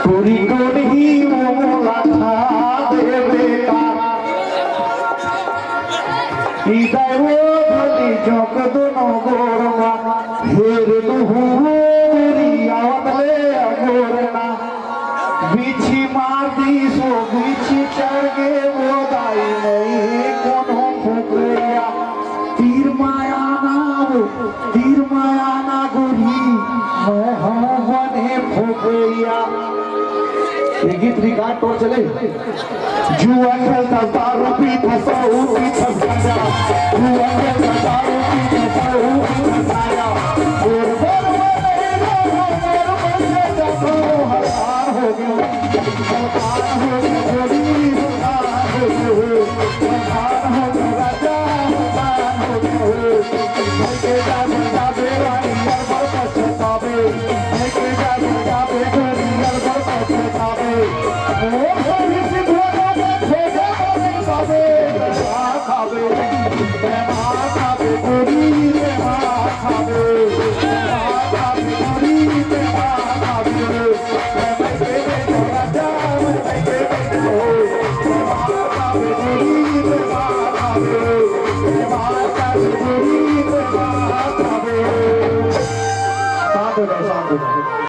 पूरी ही मोला था देवे का हृदय वो भली चौक दोनों गोरमा हेर दुहूरी आवले गोरना बिछी मार दी सो बिछी चढ़ गे वो दाई नहीं कोनो फुकरिया तीर माया ना गोरी मैं हाँ बने फुकरिया। ये गीत रिकॉर्ड तो चले जुआ खेलता दारू पीता साहू पीता साया जुआ खेलता दारू पीता साहू पीता साया